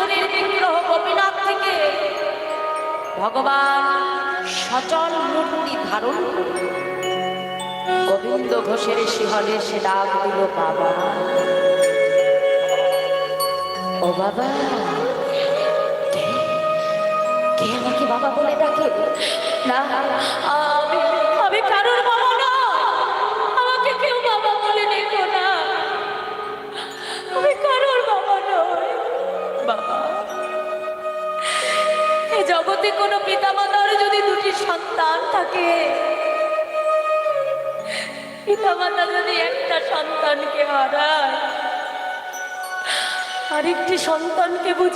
রাধারানীর বিগ্রহ গোপীনাথ থেকে ভগবান সচল মূর্তি ধারণ করে গোবিন্দ ঘোষের শিহরে সে ডাক দিল, বাবা ও বাবা। কে আমাকে বাবা বলে ডাকে? না, আমি কারোর বাবা না, আমাকে কেউ বাবা বলে ডেকো না, আমি কারোর বাবা নই। বাবা, এই জগতে কোনো পিতামাতার যদি দুটি সন্তান থাকে, পিতামাতা যদি একটা সন্তানকে হারায়, আরেকটি সন্তানকে বুঝি